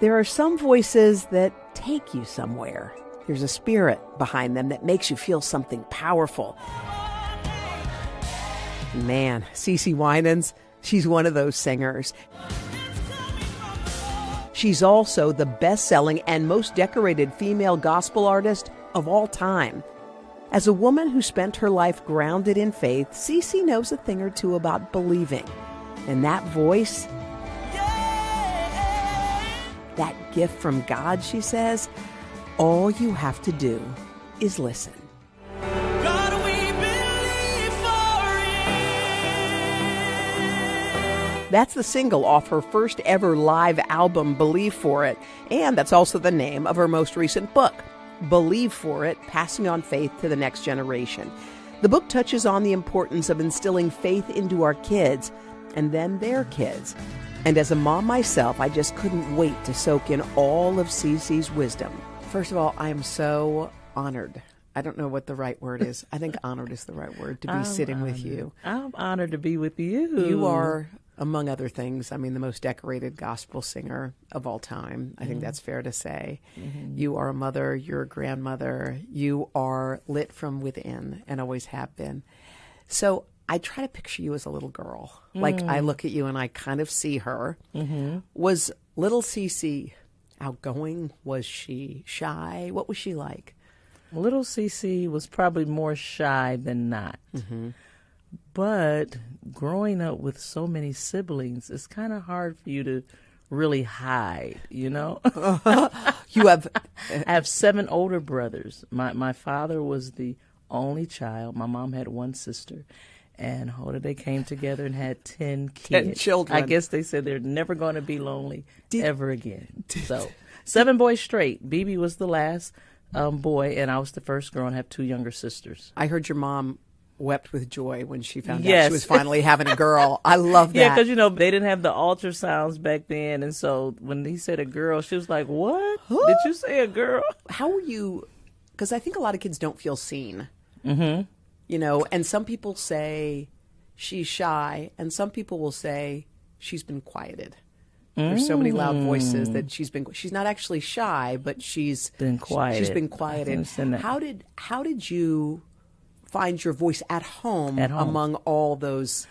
There are some voices that take you somewhere. There's a spirit behind them that makes you feel something powerful. Man, CeCe Winans, she's one of those singers. She's also the best-selling and most decorated female gospel artist of all time. As a woman who spent her life grounded in faith, CeCe knows a thing or two about believing. And that voice, that gift from God, she says, all you have to do is listen. God, we believe for it. That's the single off her first ever live album, Believe For It. And that's also the name of her most recent book, Believe For It, Passing on Faith to the Next Generation. The book touches on the importance of instilling faith into our kids and then their kids. And as a mom myself, I just couldn't wait to soak in all of CeCe's wisdom. First of all, I am so honored. I don't know what the right word is. I think honored is the right word, to be sitting with you. I'm honored to be with you. You are, among other things, the most decorated gospel singer of all time. I think that's fair to say. Mm-hmm. You are a mother. You're a grandmother. You are lit from within and always have been. So I try to picture you as a little girl. Like, I look at you and I kind of see her. Mm-hmm. Was little CeCe outgoing? Was she shy? What was she like? Little CeCe was probably more shy than not. Mm-hmm. But growing up with so many siblings, it's kind of hard for you to really hide, you know? You have... I have 7 older brothers. My father was the only child. My mom had 1 sister. And Hoda, they came together and had 10 kids. 10 children. I guess they said they're never going to be lonely ever again. So 7 boys straight. BB was the last boy, and I was the first girl and have 2 younger sisters. I heard your mom wept with joy when she found out she was finally having a girl. I love that. Yeah, because, they didn't have the ultrasounds back then. And so when he said a girl, she was like, what? Huh? Did you say a girl? How were you? Because I think a lot of kids don't feel seen. Mm-hmm. And some people say she's shy, and some people will say she's been quieted. There's so many loud voices that she's not actually shy, but she's been quieted. She's been quieted. How did you find your voice at home among all those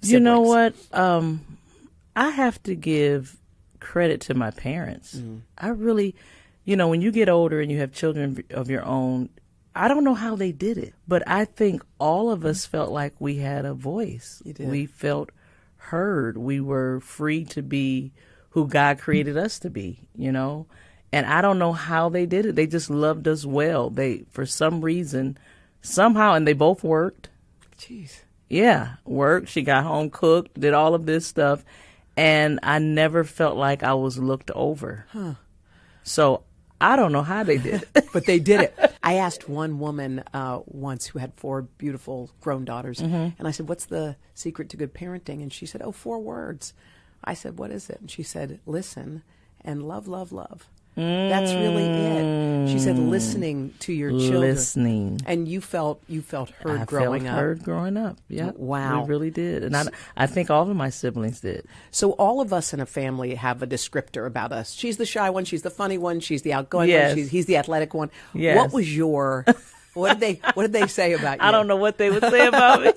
siblings? You know what? I have to give credit to my parents. I really, when you get older and you have children of your own, I don't know how they did it, but I think all of us felt like we had a voice. You did. We felt heard. We were free to be who God created us to be, And I don't know how they did it. They just loved us well. They, for some reason, somehow, and they both worked. Jeez. Yeah, worked. She got home, cooked, did all of this stuff, and I never felt like I was looked over. Huh. So I don't know how they did it. But they did it. I asked one woman once who had 4 beautiful grown daughters, and I said, what's the secret to good parenting? And she said, 4 words. I said, what is it? And she said, listen and love, love, love. That's really it. She said, listening to your children. Listening. And you felt heard growing up. I felt heard growing up. Yeah. Wow. We really did. And I think all of my siblings did. So all of us in a family have a descriptor about us. She's the shy one. She's the funny one. She's the outgoing one. He's the athletic one. Yes. What was your... What did they say about you? I don't know what they would say about me.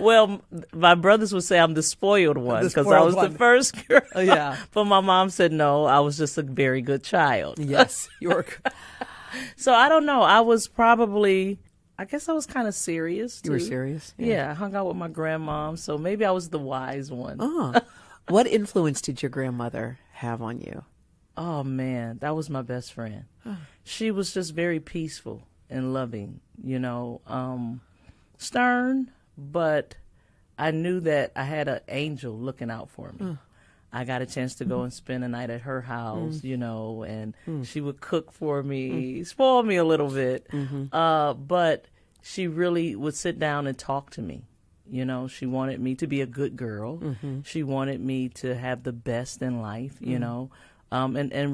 Well, my brothers would say I'm the spoiled one because I was the first girl. Yeah. But my mom said no, I was just a very good child. Yes, you were. So I don't know. I was probably, I guess I was kind of serious too. You were serious? Yeah, I hung out with my grandmom, so maybe I was the wise one. Oh. What influence did your grandmother have on you? Oh, man, that was my best friend. She was just very peaceful and loving, stern, but I knew that I had an angel looking out for me. I got a chance to go and spend a night at her house, and she would cook for me, spoil me a little bit, but she really would sit down and talk to me. She wanted me to be a good girl. She wanted me to have the best in life, and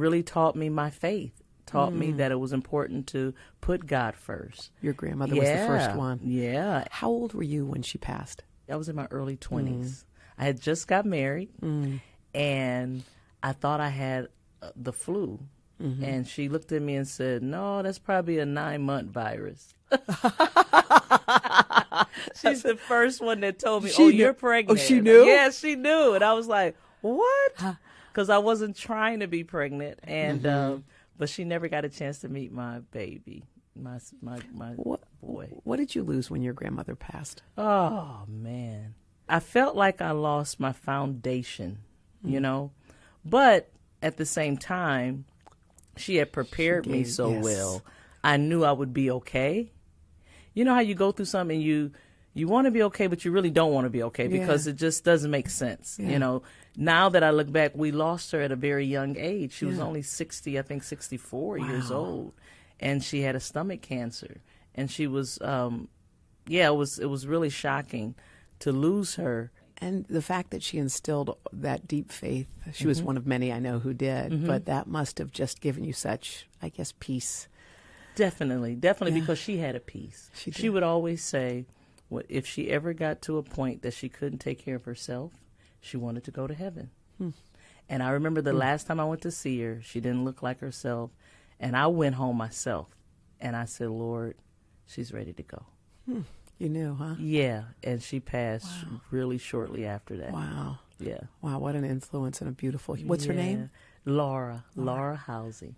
really taught me my faith. Taught me that it was important to put God first. Your grandmother was the first one. Yeah. How old were you when she passed? I was in my early 20s. I had just got married, and I thought I had the flu. And she looked at me and said, "No, that's probably a 9-month virus." She's the first one that told me, you're pregnant. Oh, she knew? Yeah, she knew. And I was like, what? Because I wasn't trying to be pregnant. And but she never got a chance to meet my baby, my boy. What did you lose when your grandmother passed? Oh, man. I felt like I lost my foundation, you know. But at the same time, she had prepared me so well. I knew I would be okay. You know how you go through something and you want to be okay, but you really don't want to be okay because it just doesn't make sense. You know, now that I look back, we lost her at a very young age. She was only 64 years old, and she had a stomach cancer. And she was, it was really shocking to lose her. And the fact that she instilled that deep faith, she was one of many I know who did, but that must have just given you such, I guess, peace. Definitely, because she had a peace. She would always say, if she ever got to a point that she couldn't take care of herself, she wanted to go to heaven. And I remember the last time I went to see her, she didn't look like herself, and I went home myself, and I said, Lord, she's ready to go. You knew, huh? Yeah, and she passed really shortly after that. Wow. Yeah. Wow, what an influence and a beautiful... What's her name? Laura Housey.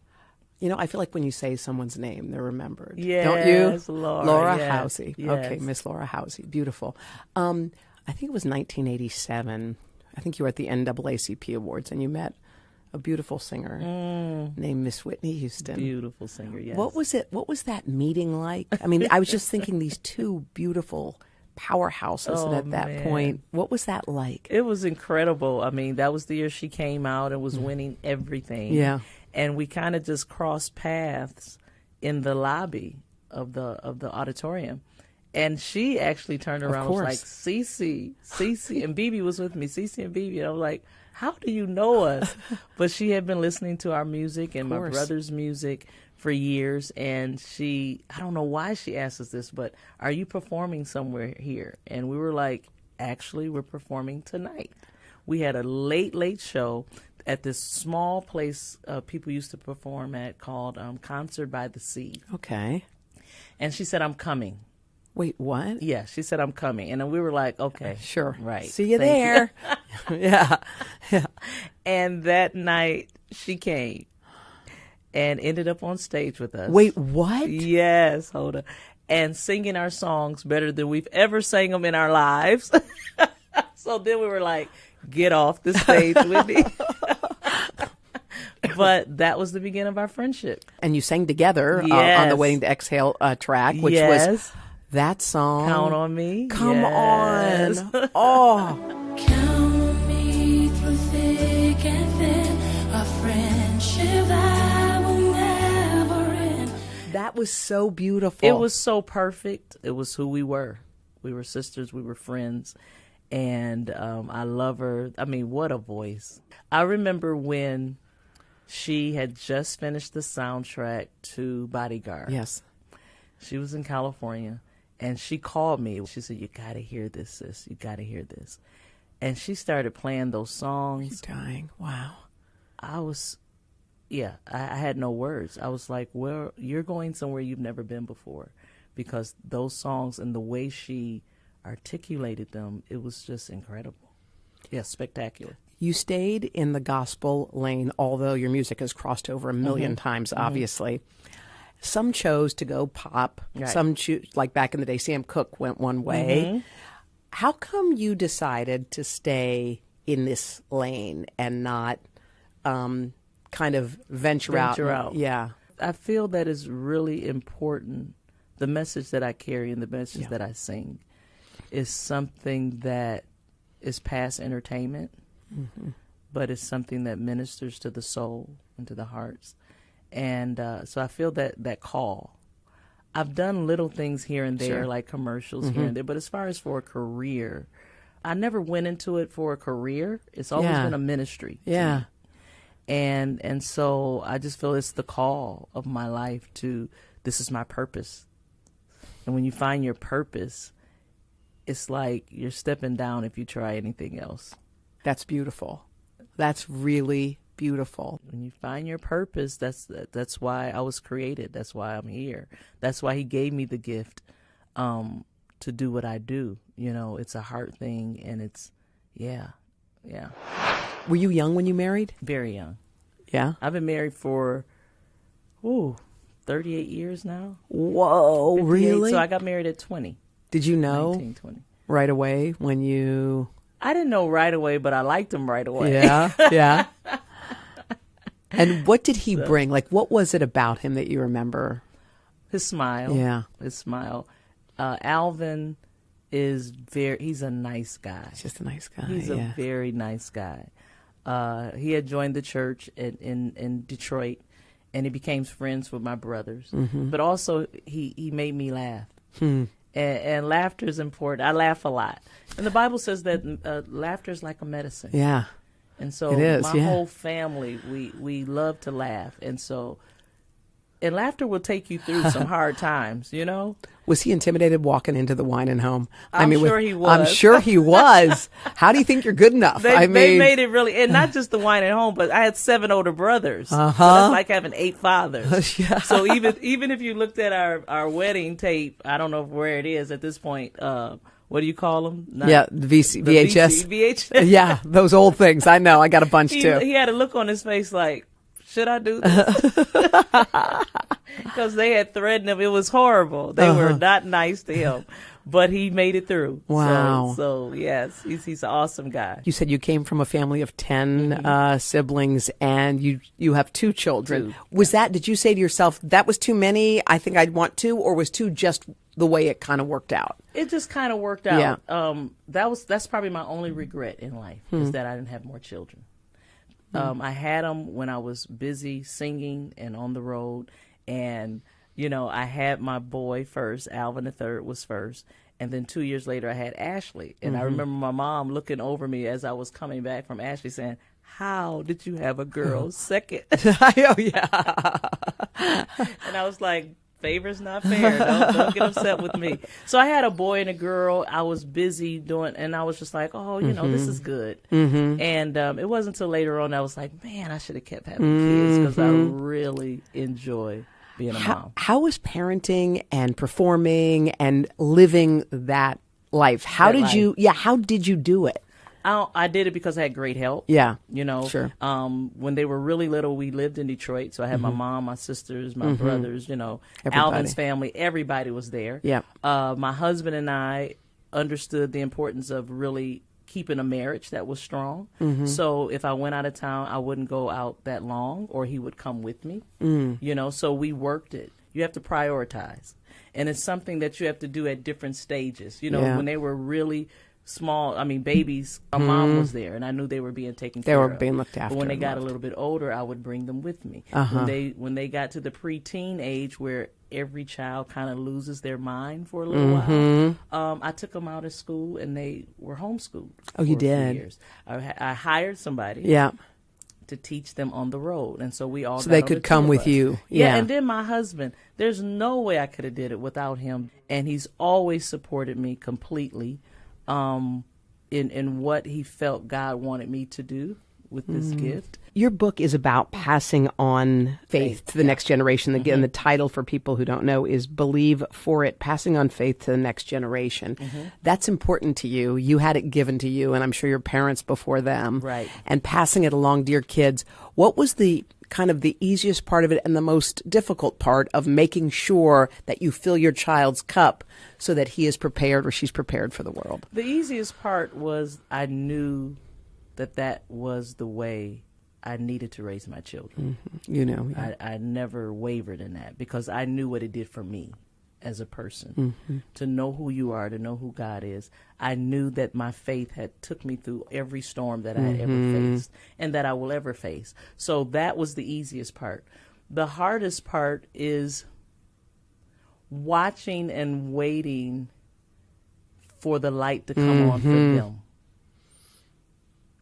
You know, I feel like when you say someone's name, they're remembered. Yes, don't you? Laura Housey. Yes. Okay, Miss Laura Housey. Beautiful. I think it was 1987. I think you were at the NAACP Awards, and you met a beautiful singer named Miss Whitney Houston. Beautiful singer, yes. What was it? What was that meeting like? I mean, I was just thinking these two beautiful powerhouses, and at that point, what was that like? It was incredible. I mean, that was the year she came out and was winning everything. Yeah. And we kind of just crossed paths in the lobby of the auditorium. And she actually turned around and was like, CeCe, and BB was with me, CeCe and BB. And I was like, how do you know us? But she had been listening to our music and my brother's music for years. And I don't know why she asked us this, but are you performing somewhere here? And we were like, actually, we're performing tonight. We had a late show at this small place people used to perform at called Concert by the Sea. Okay. And she said, I'm coming. Wait, what? Yeah, she said, I'm coming. And then we were like, okay. Sure. Right. See you there. Yeah. And that night, she came and ended up on stage with us. Wait, what? Yes, Hoda. And singing our songs better than we've ever sang them in our lives. So then we were like, get off the stage, Whitney. But that was the beginning of our friendship. And you sang together on the Waiting to Exhale track, which was that song. Count on Me. Come on. Oh. Count on me through thick and thin, a friendship that will never end. That was so beautiful. It was so perfect. It was who we were. We were sisters. We were friends. And I love her. I mean, what a voice. I remember when she had just finished the soundtrack to Bodyguard. Yes. She was in California, and she called me. She said, you got to hear this, sis. You got to hear this. And she started playing those songs. You're dying. Wow. I had no words. I was like, well, you're going somewhere you've never been before, because those songs and the way she articulated them, it was just incredible. Yeah, spectacular. You stayed in the gospel lane, although your music has crossed over a million times, obviously. Some chose to go pop. Right. Some like back in the day, Sam Cooke went one way. How come you decided to stay in this lane and not kind of venture out? Yeah. I feel that is really important. The message that I carry and the message that I sing is something that is past entertainment, but it's something that ministers to the soul and to the hearts. And so I feel that call. I've done little things here and there, like commercials here and there, but as far as for a career, I never went into it for a career. It's always been a ministry. Yeah. And so I just feel it's the call of my life to, this is my purpose. And when you find your purpose, it's like you're stepping down if you try anything else. That's beautiful. That's really beautiful. When you find your purpose, that's why I was created. That's why I'm here. That's why he gave me the gift to do what I do. You know, it's a heart thing, and it's, yeah. Were you young when you married? Very young. Yeah. I've been married for, 38 years now. Whoa, 58. really? So I got married at 20. Did you know 1920. right away when you... I didn't know right away, but I liked him right away. Yeah, yeah. And what did he bring? Like, what was it about him that you remember? His smile. Yeah. His smile. Alvin he's a nice guy. He's just a nice guy. He's a very nice guy. He had joined the church in Detroit, and he became friends with my brothers. Mm-hmm. But also, he made me laugh. And laughter is important. I laugh a lot. And the Bible says that laughter is like a medicine. Yeah. And so it is, my whole family, we love to laugh. And laughter will take you through some hard times, you know? Was he intimidated walking into the Winan home? I'm sure he was. I'm sure he was. How do you think you're good enough? They made it really, and not just the Winan home, but I had 7 older brothers. So that's like having 8 fathers. Yeah. So even if you looked at our wedding tape, I don't know where it is at this point. What do you call them? The VHS. VHS. Yeah, those old things. I know. I got a bunch too. He had a look on his face like, should I do this? Because they had threatened him. It was horrible. They were not nice to him, but he made it through. Wow. So yes, he's an awesome guy. You said you came from a family of 10 siblings, and you have 2 children. Did you say to yourself, that was too many, I think I'd want 2, or was 2 just the way it kind of worked out? It just kind of worked out. Yeah. That's probably my only regret in life, is that I didn't have more children. I had them when I was busy singing and on the road. And, you know, I had my boy first. Alvin the third was first. And then 2 years later, I had Ashley. And I remember my mom looking over me as I was coming back from Ashley saying, how did you have a girl second? Oh, yeah. And I was like, favor's not fair. Don't get upset with me. So I had a boy and a girl. I was busy doing, and I was just like, oh, you know, this is good. And it wasn't until later on I was like, man, I should have kept having kids, because I really enjoy being a mom. How was parenting and performing and living that life? How did you do it? I did it because I had great help. Yeah. You know, sure. When they were really little, we lived in Detroit. So I had my mom, my sisters, my brothers, you know, Everybody. Alvin's family. Everybody was there. Yeah. My husband and I understood the importance of really keeping a marriage that was strong. So if I went out of town, I wouldn't go out that long, or he would come with me. You know, so we worked it. You have to prioritize. And it's something that you have to do at different stages. You know, when they were really small, babies, my mom was there, and I knew they were being taken care of. They were being looked after. But when they and got loved. a little bit older, I would bring them with me. When they got to the preteen age, where every child kind of loses their mind for a little while, I took them out of school, and they were homeschooled. Oh, you did? For years. I hired somebody. Yeah. To teach them on the road, and so we all so they could come with you. Yeah, and then my husband. There's no way I could have did it without him, and he's always supported me completely. In what he felt God wanted me to do with this gift. Your book is about passing on faith to the next generation. Again, the title, for people who don't know, is Believe for It, Passing on Faith to the Next Generation. That's important to you. You had it given to you, and I'm sure your parents before them. Right. And passing it along to your kids. What was the kind of the easiest part of it and the most difficult part of making sure that you fill your child's cup so that he is prepared or she's prepared for the world? The easiest part was I knew that was the way I needed to raise my children. You know. Yeah. I never wavered in that, because I knew what it did for me as a person. To know who you are, to know who God is. I knew that my faith had took me through every storm that I had ever faced and that I will ever face. So that was the easiest part. The hardest part is watching and waiting for the light to come on for them.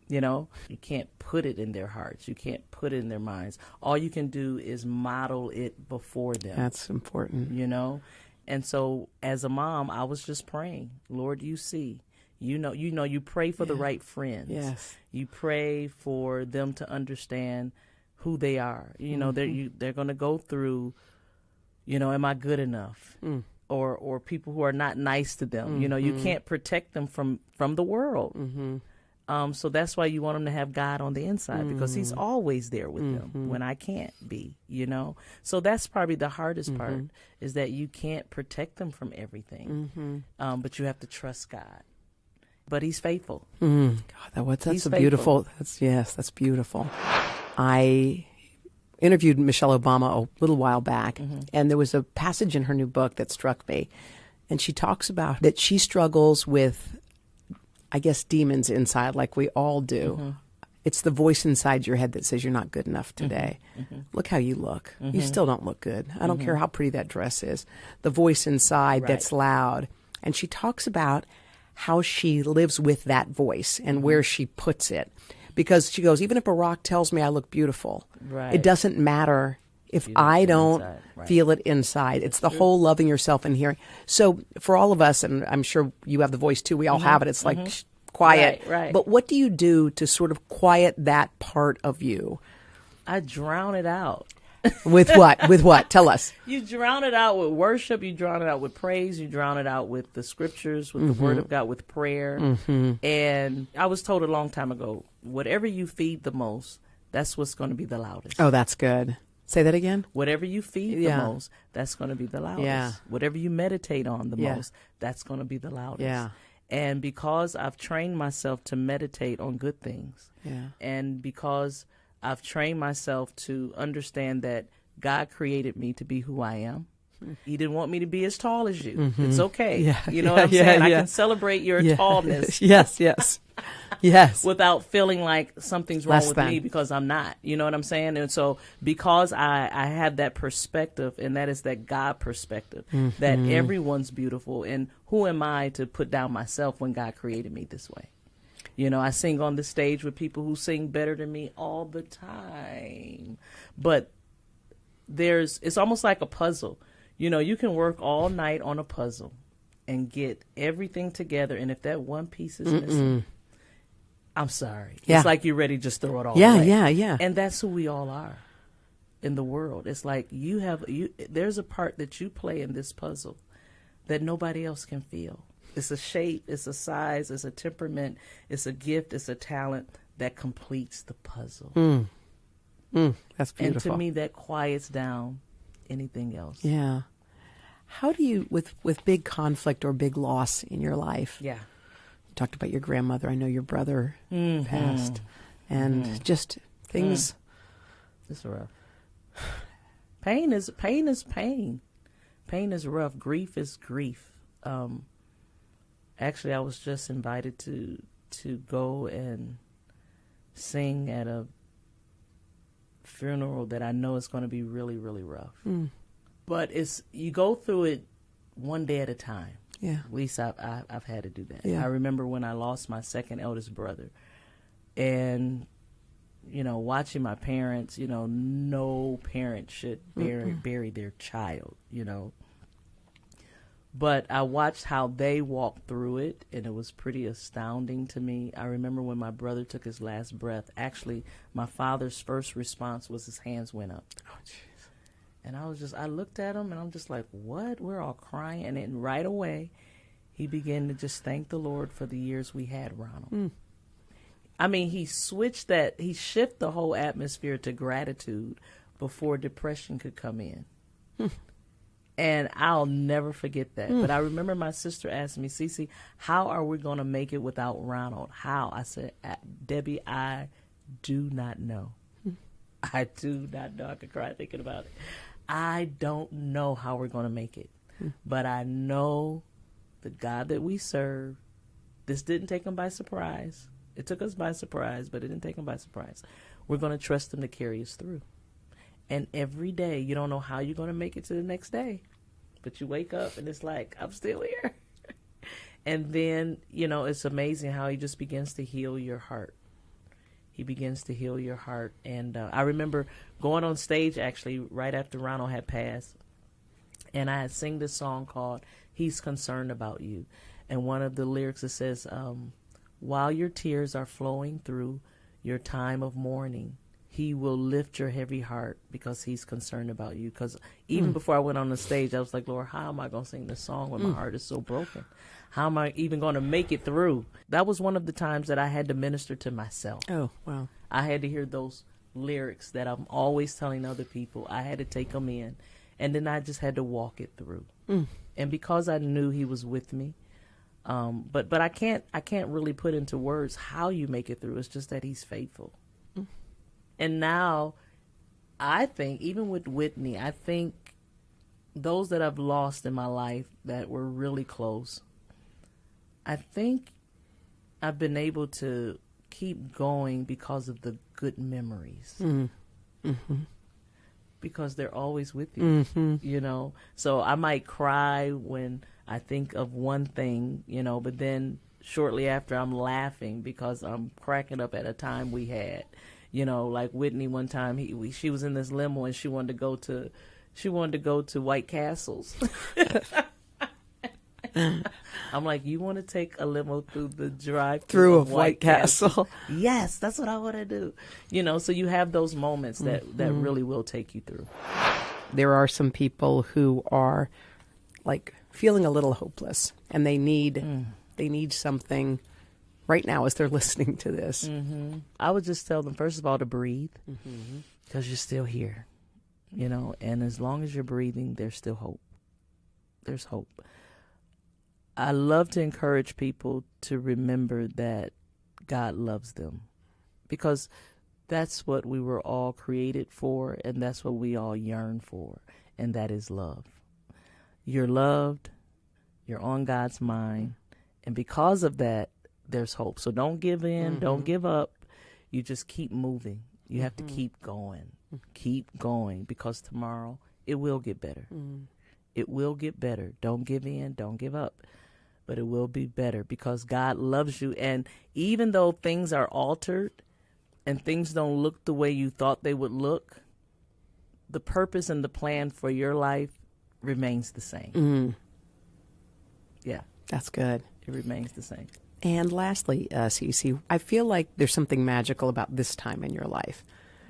You know, you can't put it in their hearts. You can't put it in their minds. All you can do is model it before them. That's important. You know? And so as a mom, I was just praying, Lord, you see You pray for the right friends. Yes. You pray for them to understand who they are. They're going to go through, am I good enough? Or people who are not nice to them. You can't protect them from the world. So that's why you want them to have God on the inside, because he's always there with them when I can't be, So that's probably the hardest part, is that you can't protect them from everything. But you have to trust God. But he's faithful. God, that's a beautiful. That's beautiful. I interviewed Michelle Obama a little while back, and there was a passage in her new book that struck me. And she talks about that she struggles with, I guess, demons inside, like we all do. It's the voice inside your head that says you're not good enough today. Look how you look. You still don't look good. I don't care how pretty that dress is. The voice inside that's loud. And she talks about how she lives with that voice and where she puts it. Because she goes, even if a rock tells me I look beautiful, it doesn't matter if I don't feel it inside. It's the whole loving yourself and hearing. So for all of us, and I'm sure you have the voice too, we all have it. It's like quiet. Right. But what do you do to sort of quiet that part of you? I drown it out. With what? With what? Tell us. You drown it out with worship. You drown it out with praise. You drown it out with the scriptures, with the word of God, with prayer. And I was told a long time ago, whatever you feed the most, that's what's going to be the loudest. Oh, that's good. Say that again. Whatever you feed the most, that's going to be the loudest. Yeah. Whatever you meditate on the most, that's going to be the loudest. Yeah. And because I've trained myself to meditate on good things, and because I've trained myself to understand that God created me to be who I am. He didn't want me to be as tall as you. It's okay. You know what I'm saying? I can celebrate your tallness. Yes. Without feeling like something's wrong with me because I'm not. You know what I'm saying? And so because I have that perspective, and that is that God perspective, that everyone's beautiful, and who am I to put down myself when God created me this way? I sing on the stage with people who sing better than me all the time. But it's almost like a puzzle. You can work all night on a puzzle and get everything together. And if that one piece is missing, I'm sorry. Yeah. It's like you're ready to just throw it all away. Yeah. And that's who we all are in the world. It's like there's a part that you play in this puzzle that nobody else can feel. It's a shape, it's a size, it's a temperament, it's a gift, it's a talent that completes the puzzle. That's beautiful. And to me, that quiets down anything else. Yeah. How do you, with big conflict or big loss in your life? Yeah. You talked about your grandmother. I know your brother passed. And just things. It's rough. Pain is pain. Pain is rough. Grief is grief. Actually, I was just invited to go and sing at a funeral that I know is going to be really, really rough. But you go through it one day at a time. Yeah. At least I've had to do that. Yeah. I remember when I lost my second eldest brother, and watching my parents. No parent should bury their child. But I watched how they walked through it, and it was pretty astounding to me. I remember when my brother took his last breath, actually, my father's first response was his hands went up. Oh, jeez. And I looked at him, and I'm just like, what? We're all crying. And then right away, he began to just thank the Lord for the years we had Ronald. I mean, he shifted the whole atmosphere to gratitude before depression could come in. And I'll never forget that. But I remember my sister asking me, CeCe, how are we going to make it without Ronald? How? I said, Debbie, I do not know. I do not know. I could cry thinking about it. I don't know how we're going to make it. But I know the God that we serve. This didn't take him by surprise. It took us by surprise, but it didn't take him by surprise. We're going to trust him to carry us through. And every day, you don't know how you're going to make it to the next day. But you wake up and it's like, I'm still here. And then, it's amazing how he just begins to heal your heart. He begins to heal your heart. And I remember going on stage, actually, right after Ronald had passed. And I had sing this song called He's Concerned About You. And one of the lyrics, it says, while your tears are flowing through your time of mourning, he will lift your heavy heart because he's concerned about you. Because even before I went on the stage, I was like, Lord, how am I going to sing this song when my heart is so broken? How am I even going to make it through? That was one of the times that I had to minister to myself. Oh, wow. I had to hear those lyrics that I'm always telling other people. I had to take them in. And then I just had to walk it through. And because I knew he was with me, but I can't really put into words how you make it through. It's just that he's faithful. And now I think, even with Whitney, I think those that I've lost in my life that were really close, I think I've been able to keep going because of the good memories. Because they're always with you, you know. So I might cry when I think of one thing, you know, but then shortly after I'm laughing because I'm cracking up at a time we had. You know, like Whitney one time, she was in this limo and she wanted to go to White Castles. I'm like, you want to take a limo through the drive-through of White Castle? Yes, that's what I want to do. You know, so you have those moments that really will take you through. There are some people who are like feeling a little hopeless, and they need something right now as they're listening to this. I would just tell them, first of all, to breathe, because you're still here, you know, and as long as you're breathing, there's still hope. There's hope. I love to encourage people to remember that God loves them, because that's what we were all created for, and that's what we all yearn for, and that is love. You're loved, you're on God's mind, and because of that, there's hope. So don't give in, don't give up. You just keep moving. You have to keep going, because tomorrow it will get better. It will get better. Don't give in, don't give up. But it will be better because God loves you. And even though things are altered and things don't look the way you thought they would look, the purpose and the plan for your life remains the same. Yeah. That's good. It remains the same. And lastly, CeCe, I feel like there's something magical about this time in your life.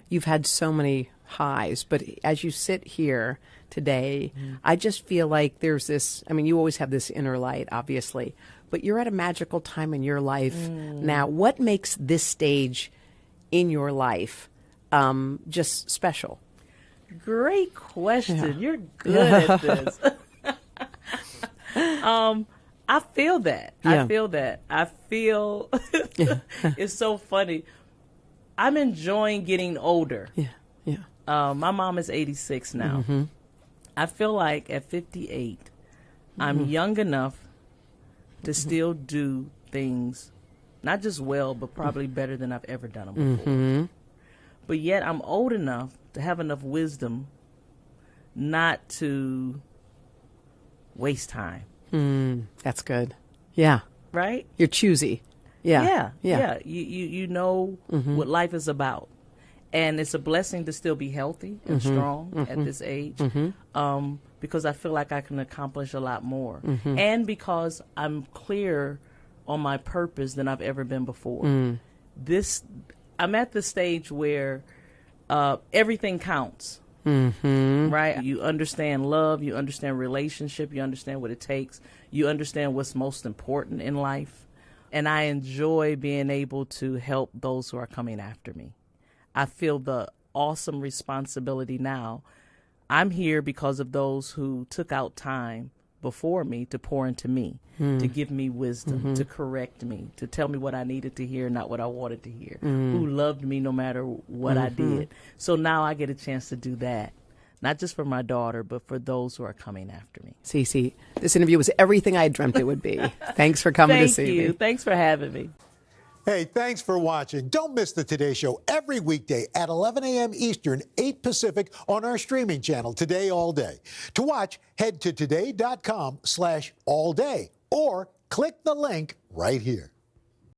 You've had so many highs, but as you sit here today, I just feel like there's this, I mean, you always have this inner light, obviously, but you're at a magical time in your life now. What makes this stage in your life just special? Great question. Yeah. You're good at this. I feel that. Yeah. I feel it's so funny. I'm enjoying getting older. My mom is 86 now. I feel like at 58, I'm young enough to still do things, not just well, but probably better than I've ever done them before. But yet I'm old enough to have enough wisdom not to waste time. That's good. Yeah. Right? You're choosy. Yeah. You know what life is about. And it's a blessing to still be healthy and strong at this age, because I feel like I can accomplish a lot more. And because I'm clear on my purpose than I've ever been before. I'm at the stage where everything counts. Right? You understand love, you understand relationship, you understand what it takes, you understand what's most important in life. And I enjoy being able to help those who are coming after me. I feel the awesome responsibility now. I'm here because of those who took out time before me to pour into me, to give me wisdom, to correct me, to tell me what I needed to hear, not what I wanted to hear, who loved me no matter what I did. So now I get a chance to do that, not just for my daughter, but for those who are coming after me. CeCe, this interview was everything I dreamt it would be. Thanks for coming to see me. Thank you. Thanks for having me. Hey, thanks for watching. Don't miss the Today Show every weekday at 11 a.m. Eastern, 8 Pacific on our streaming channel, Today All Day. To watch, head to today.com/allday or click the link right here.